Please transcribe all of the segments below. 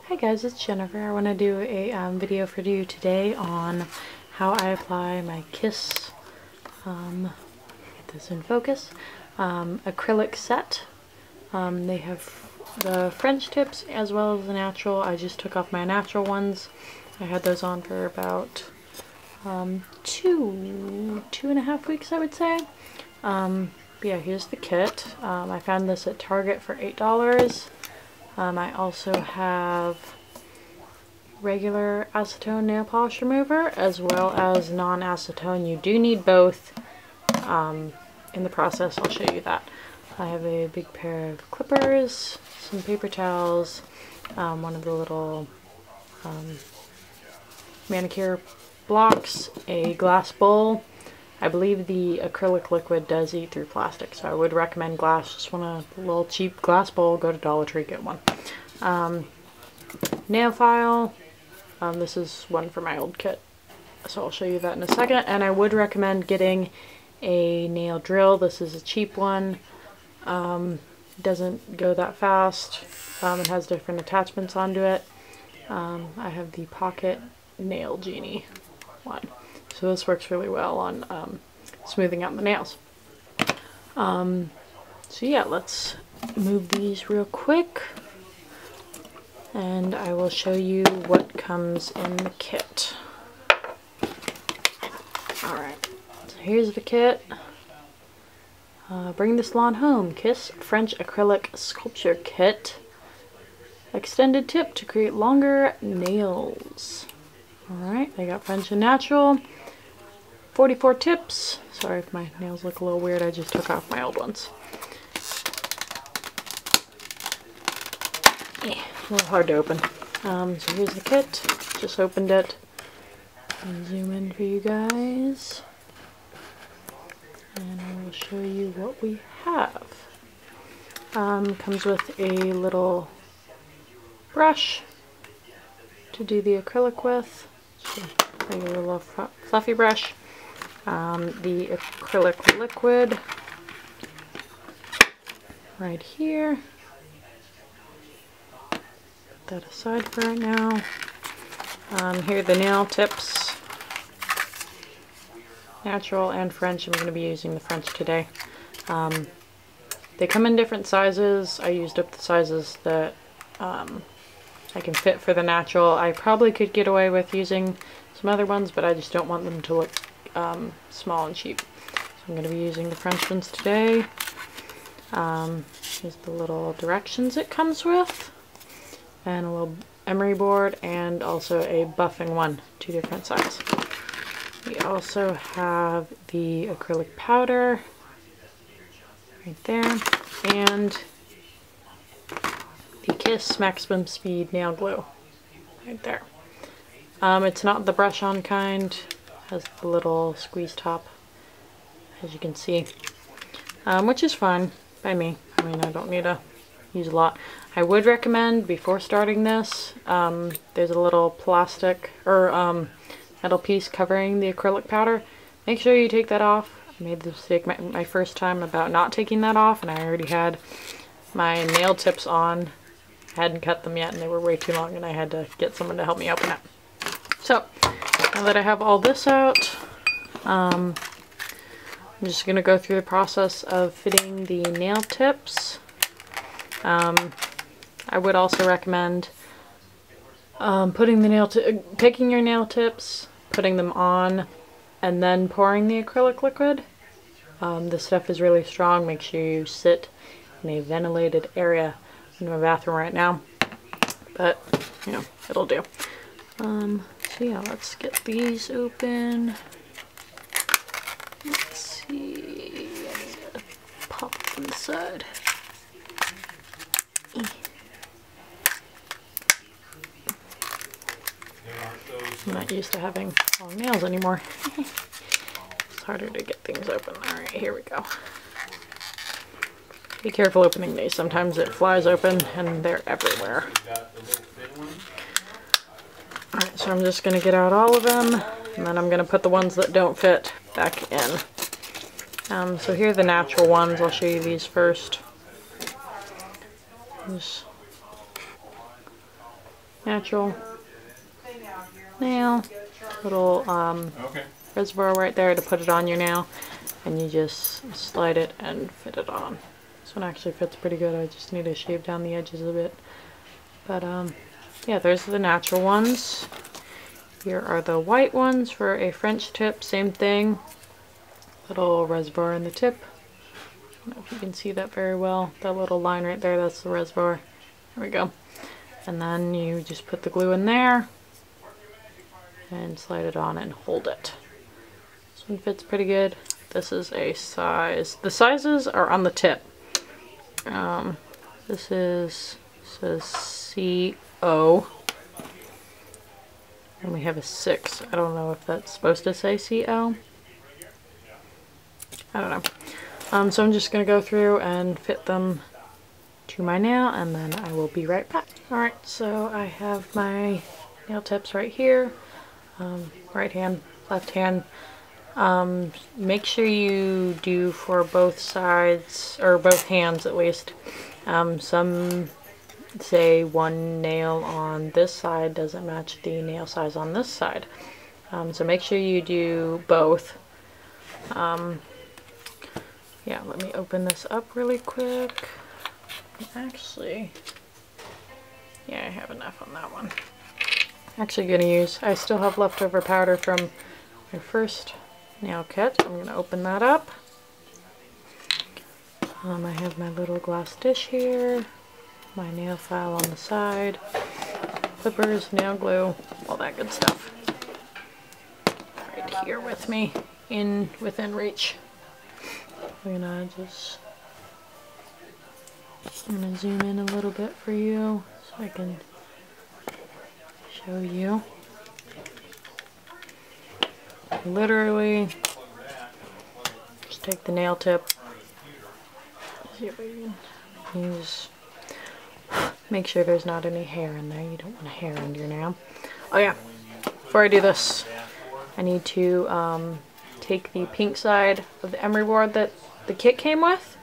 Hi guys, it's Jennifer. I want to do a video for you today on how I apply my Kiss, get this in focus, acrylic set. They have the French tips as well as the natural. I just took off my natural ones. I had those on for about 2.5 weeks, I would say. But yeah, here's the kit. I found this at Target for $8. I also have regular acetone nail polish remover as well as non-acetone. You do need both in the process. I'll show you that. I have a big pair of clippers, some paper towels, one of the little manicure blocks, a glass bowl. I believe the acrylic liquid does eat through plastic, so I would recommend glass. Just want a little cheap glass bowl, go to Dollar Tree, get one. Nail file. This is one for my old kit, so I'll show you that in a second. And I would recommend getting a nail drill. This is a cheap one. Doesn't go that fast. It has different attachments onto it. I have the Pocket Nail Genie one. So this works really well on smoothing out the nails. So yeah, let's move these real quick and I will show you what comes in the kit. Alright, so here's the kit. Bring the salon home. Kiss French Acrylic Sculpture Kit. Extended tip to create longer nails. Alright, they got French and natural. 44 tips. Sorry if my nails look a little weird, I just took off my old ones. Yeah, a little hard to open. So here's the kit. Just opened it. I'll zoom in for you guys. And I will show you what we have. Comes with a little brush to do the acrylic with. Just a regular little fluffy brush. The acrylic liquid right here. Put that aside for right now. Here are the nail tips. Natural and French. I'm going to be using the French today. They come in different sizes. I used up the sizes that I can fit for the natural. I probably could get away with using some other ones, but I just don't want them to look small and cheap. So I'm going to be using the French ones today. Here's the little directions it comes with, and a little emery board, and also a buffing one, 2 different sizes. We also have the acrylic powder right there, and the Kiss Maximum Speed Nail Glue right there. It's not the brush-on kind. Has the little squeeze top, as you can see, which is fine by me. I mean, I don't need to use a lot. I would recommend before starting this, there's a little plastic or metal piece covering the acrylic powder. Make sure you take that off. I made the mistake my first time about not taking that off, and I already had my nail tips on. I hadn't cut them yet, and they were way too long, and I had to get someone to help me open it. So now that I have all this out, I'm just going to go through the process of fitting the nail tips. I would also recommend picking your nail tips, putting them on, and then pouring the acrylic liquid. This stuff is really strong. Make sure you sit in a ventilated area. I'm in my bathroom right now, but you know, it'll do. So yeah, let's get these open. Let's see, I need to pop it inside. I'm not used to having long nails anymore. It's harder to get things open. Alright, here we go. Be careful opening these. Sometimes it flies open and they're everywhere. Alright, so I'm just going to get out all of them, and then I'm going to put the ones that don't fit back in. So here are the natural ones. I'll show you these first. Just natural nail, little reservoir right there to put it on your nail, and you just slide it and fit it on. This one actually fits pretty good. I just need to shave down the edges a bit. But yeah, there's the natural ones. Here are the white ones for a French tip, same thing. Little reservoir in the tip. I don't know if you can see that very well. That little line right there, that's the reservoir. There we go. And then you just put the glue in there and slide it on and hold it. This one fits pretty good. This is a size. The sizes are on the tip. This says CO. And we have a 6. I don't know if that's supposed to say CO. I don't know. So I'm just going to go through and fit them to my nail, and then I will be right back. Alright, so I have my nail tips right here. Right hand, left hand. Make sure you do for both sides, or both hands at least. Some say one nail on this side doesn't match the nail size on this side. So make sure you do both. Yeah, let me open this up really quick. Actually, yeah, I have enough on that one. Actually gonna use, I still have leftover powder from my first nail kit. I'm gonna open that up. I have my little glass dish here, my nail file on the side, clippers, nail glue, all that good stuff. Right here with me, within reach. I'm gonna zoom in a little bit for you so I can show you. Literally, just take the nail tip. See if I can use. Make sure there's not any hair in there. You don't want a hair under your nail. Oh yeah, before I do this, I need to take the pink side of the emery board that the kit came with.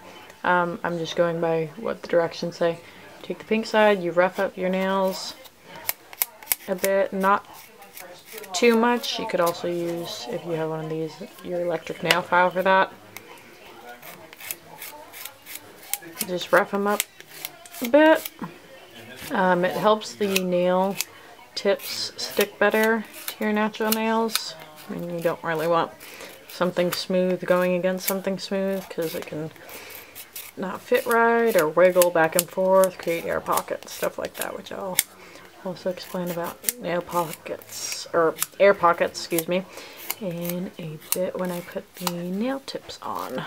I'm just going by what the directions say. Take the pink side, you rough up your nails a bit, not too much. You could also use, if you have one of these, your electric nail file for that. Just rough them up a bit. It helps the nail tips stick better to your natural nails. I mean, you don't really want something smooth going against something smooth because it can not fit right or wiggle back and forth, create air pockets, stuff like that, which I'll also explain about nail pockets, or air pockets, excuse me, in a bit when I put the nail tips on.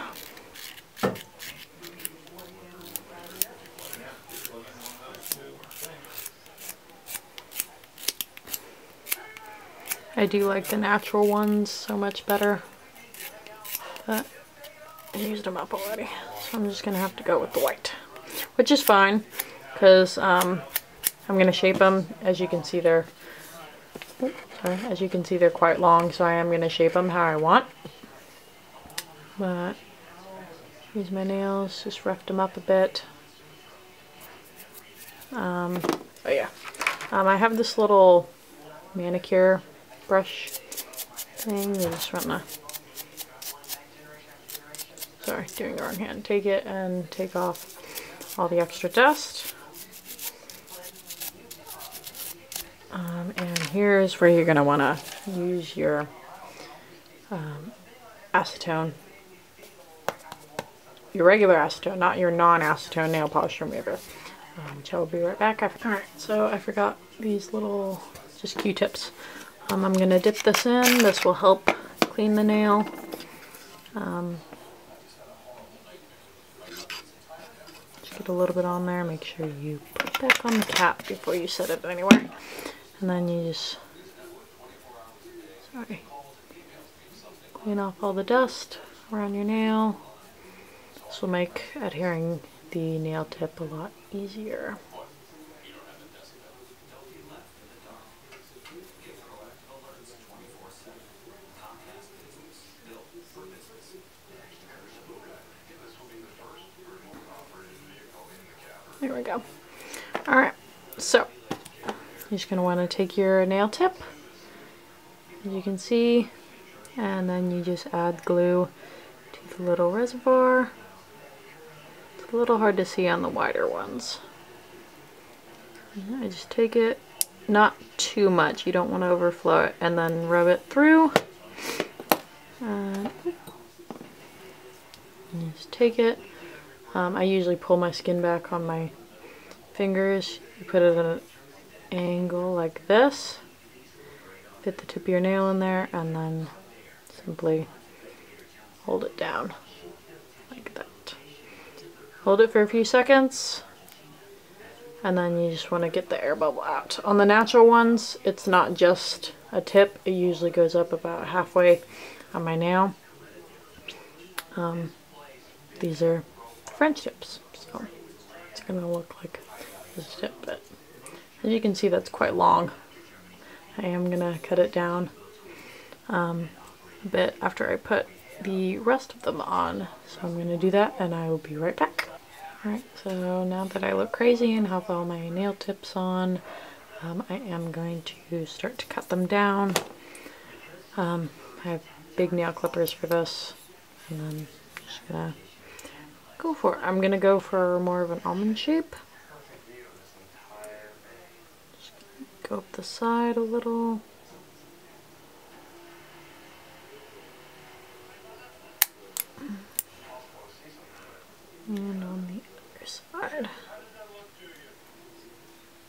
I do like the natural ones so much better, but I used them up already, so I'm just gonna have to go with the white, which is fine because I'm gonna shape them. As you can see, they're quite long, so I am gonna shape them how I want. But use my nails, just roughed them up a bit. Oh yeah, I have this little manicure brush thing. I just want to, sorry, doing the wrong hand. Take it and take off all the extra dust. And here's where you're going to want to use your acetone. Your regular acetone, not your non-acetone nail polish remover. Which I will be right back. Alright, so I forgot these little, just Q-tips. I'm going to dip this in. This will help clean the nail. Just get a little bit on there. Make sure you put it back on the cap before you set it anywhere. And then you just, clean off all the dust around your nail. This will make adhering the nail tip a lot easier. There we go. Alright, so You're just going to want to take your nail tip, as you can see, and then you just add glue to the little reservoir. It's a little hard to see on the wider ones. And I just take it, not too much, you don't want to overflow it, and then rub it through. And just take it. I usually pull my skin back on my fingers. You put it at an angle like this. Fit the tip of your nail in there, and then simply hold it down like that. Hold it for a few seconds, and then you just want to get the air bubble out. On the natural ones, it's not just a tip. It usually goes up about halfway on my nail. These are French tips, so it's going to look like this tip, but as you can see, that's quite long. I am going to cut it down a bit after I put the rest of them on, so I'm going to do that and I will be right back. Alright, so now that I look crazy and have all my nail tips on, I am going to start to cut them down. I have big nail clippers for this, and then I'm just going to go for it. I'm going to go for more of an almond shape. Just go up the side a little. And on the other side.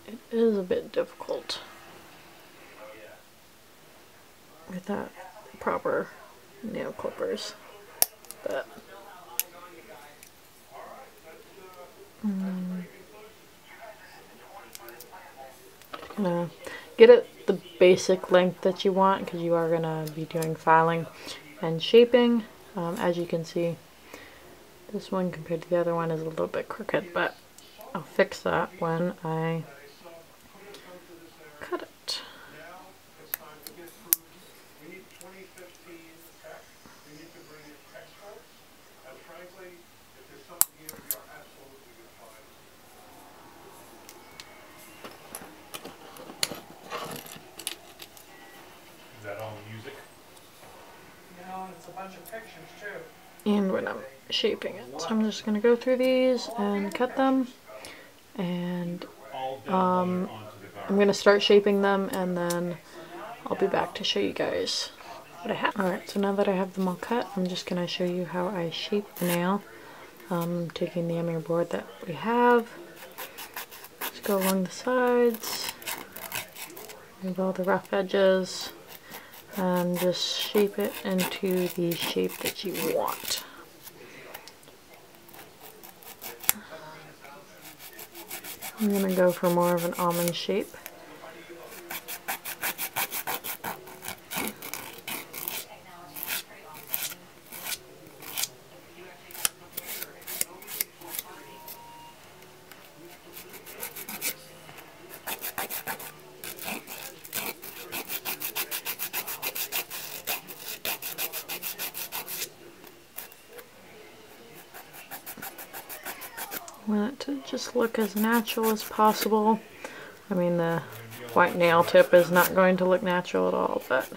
It is a bit difficult without proper nail clippers, but just gonna get it the basic length that you want, because you are gonna be doing filing and shaping. As you can see, this one compared to the other one is a little bit crooked, but I'll fix that when I cut it. Is that all music? No, and it's a bunch of pictures too. And when I'm shaping it, so I'm just going to go through these and cut them, and I'm going to start shaping them, and then I'll be back to show you guys what I have. Alright, so now that I have them all cut, I'm just going to show you how I shape the nail. Taking the emery board that we have, just go along the sides, remove all the rough edges, and just shape it into the shape that you want. I'm going to go for more of an almond shape. I want it to just look as natural as possible. I mean, the white nail tip is not going to look natural at all, but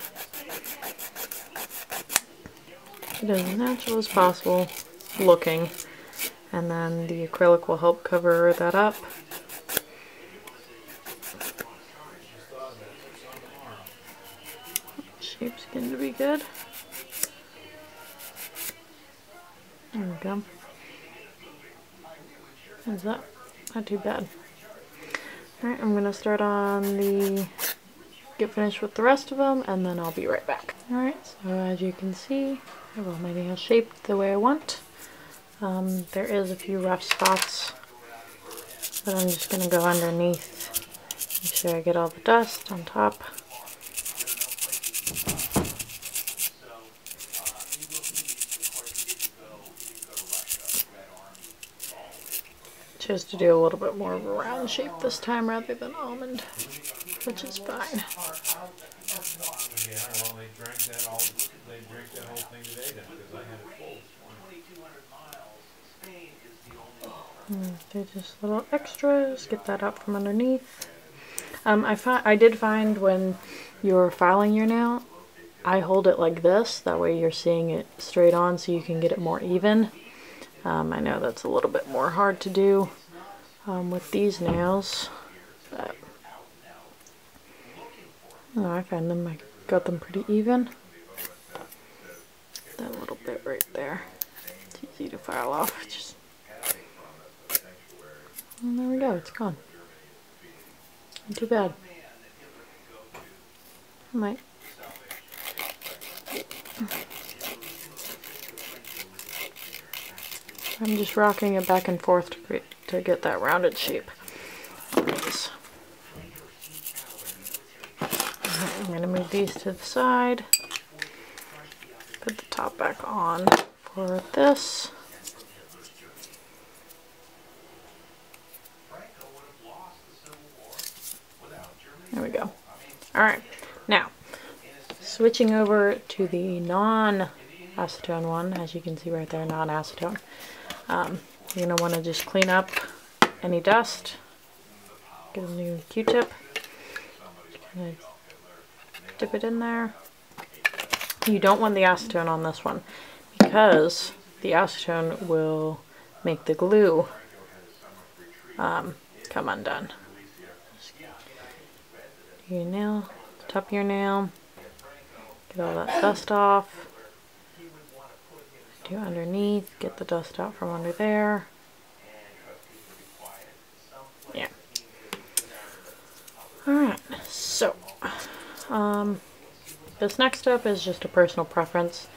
it is as natural as possible looking. And then the acrylic will help cover that up. Shape's going to be good. There we go. How's that? Not too bad. Alright, I'm going to start on get finished with the rest of them, and then I'll be right back. Alright, so as you can see, I have all my nails shaped the way I want. There is a few rough spots, but I'm just going to go underneath, make sure I get all the dust on top. Chose to do a little bit more of a round shape this time rather than almond, which is fine. Yeah, well, they drank that whole thing today then, because I had it full this morning. They're just little extras, get that out from underneath. I did find when you're filing your nail, I hold it like this. That way you're seeing it straight on, so you can get it more even. I know that's a little bit more hard to do with these nails, but I find them, I got them pretty even. That little bit right there, it's easy to file off. And there we go, it's gone. Not too bad. I might. I'm just rocking it back and forth to get that rounded shape on these. Alright, I'm going to move these to the side. Put the top back on for this. There we go. Alright, now switching over to the non-acetone one, as you can see right there, non-acetone. You're going to want to just clean up any dust. Get a new Q-tip. Kind of dip it in there. You don't want the acetone on this one because the acetone will make the glue come undone. Do your nail, top of your nail, get all that dust off. Do underneath, get the dust out from under there. Yeah. Alright, so this next step is just a personal preference.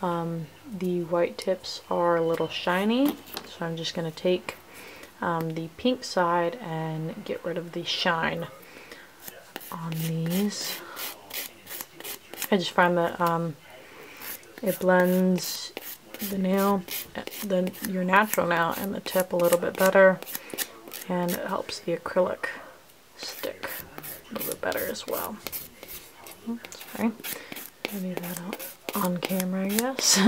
The white tips are a little shiny, so I'm just going to take the pink side and get rid of the shine on these. I just find that it blends the nail, your natural nail, and the tip a little bit better, and it helps the acrylic stick a little bit better as well. Oops, sorry, I need that out on camera, I guess.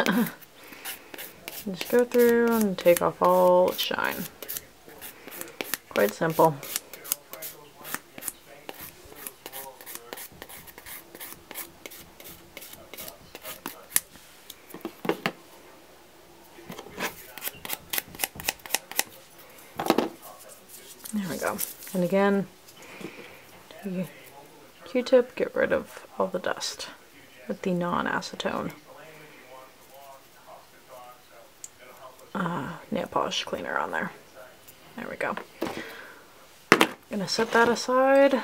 Just go through and take off all the shine. Quite simple. There we go. And again, Q-tip, get rid of all the dust with the non-acetone nail polish cleaner on there. There we go. Gonna set that aside.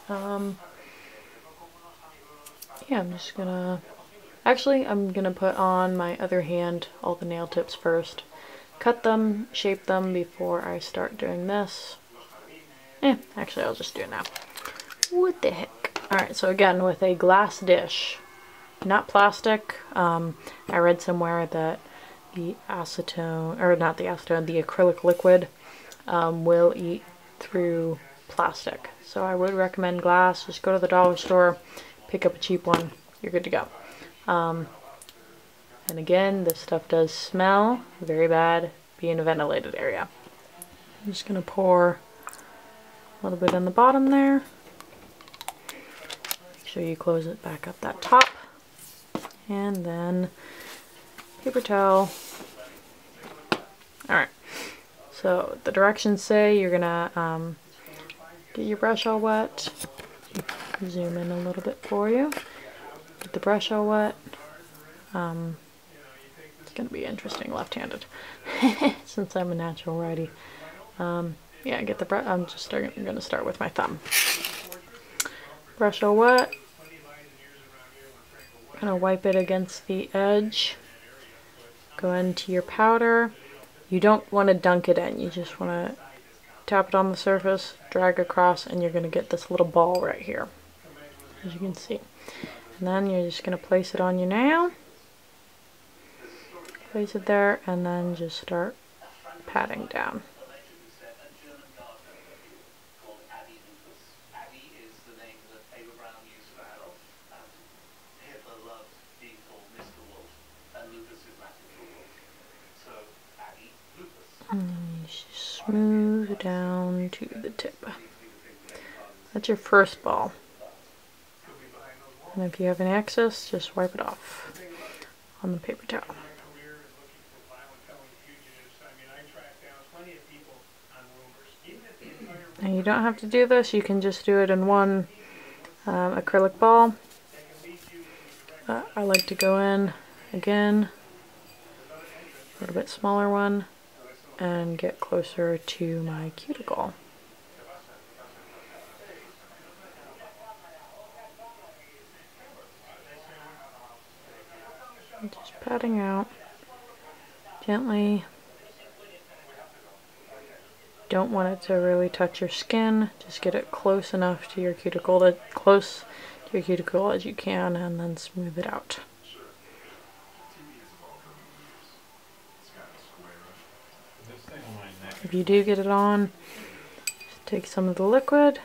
Yeah, I'm just gonna... Actually, I'm gonna put on my other hand all the nail tips first. Cut them, shape them before I start doing this. Actually, I'll just do it now. What the heck? Alright, so again, with a glass dish, not plastic. I read somewhere that the acetone, or not the acetone, the acrylic liquid will eat through plastic. So I would recommend glass. Just go to the dollar store, pick up a cheap one, you're good to go. And again, this stuff does smell very bad. Be in a ventilated area. I'm just going to pour a little bit in the bottom there. Make sure you close it back up that top. And then paper towel. Alright, so the directions say you're going to get your brush all wet. Zoom in a little bit for you. Get the brush all wet. It's going to be interesting left-handed since I'm a natural righty. Yeah, get the brush. I'm going to start with my thumb. Brush all wet. Kind of wipe it against the edge. Go into your powder. You don't want to dunk it in. You just want to tap it on the surface, drag across, and you're going to get this little ball right here, as you can see. And then you're just going to place it on your nail. Place it there, and then just start patting down. And you smooth down to the tip. That's your first ball. And if you have any excess, just wipe it off on the paper towel. And you don't have to do this, you can just do it in one acrylic ball. I like to go in again, a little bit smaller one, and get closer to my cuticle. Just patting out gently. Don't want it to really touch your skin. Just get it close enough to your cuticle, close to your cuticle as you can, and then smooth it out. If you do get it on, just take some of the liquid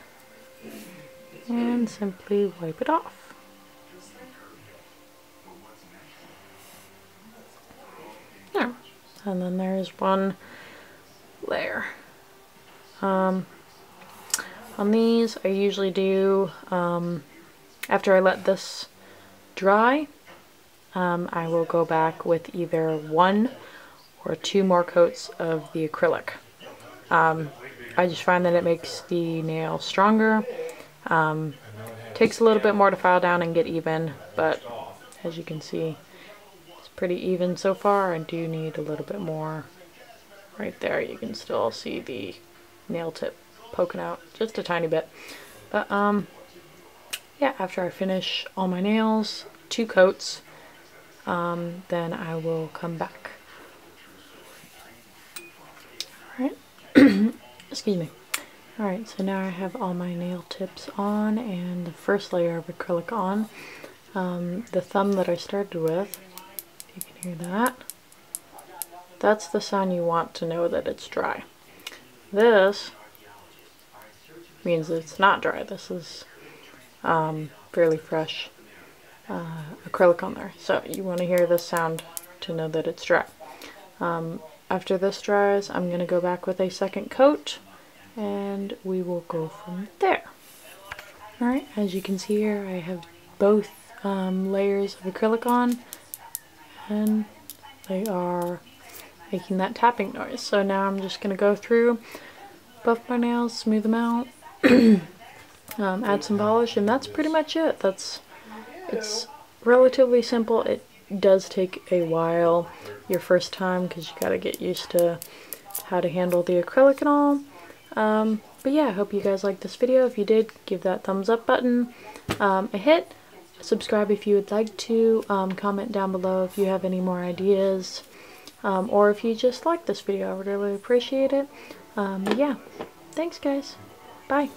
and simply wipe it off. There. And then there's one layer. On these, I usually do, after I let this dry, I will go back with either 1 or 2 more coats of the acrylic. I just find that it makes the nail stronger. Takes a little bit more to file down and get even, but as you can see, it's pretty even so far. I do need a little bit more. Right there, you can still see the nail tip poking out just a tiny bit. But yeah, after I finish all my nails, 2 coats, then I will come back. Alright, excuse me. Alright, so now I have all my nail tips on and the first layer of acrylic on. The thumb that I started with, if you can hear that, that's the sign you want to know that it's dry. This means it's not dry. This is fairly fresh acrylic on there. So you want to hear this sound to know that it's dry. After this dries, I'm going to go back with a second coat and we will go from there. Alright, as you can see here, I have both layers of acrylic on and they are making that tapping noise. So now I'm just going to go through, buff my nails, smooth them out, add some polish, and that's pretty much it. It's relatively simple. It does take a while your first time because you got to get used to how to handle the acrylic and all. But yeah, I hope you guys liked this video. If you did, give that thumbs up button a hit. Subscribe if you would like to. Comment down below if you have any more ideas. Or if you just like this video, I would really appreciate it. But yeah, thanks guys. Bye.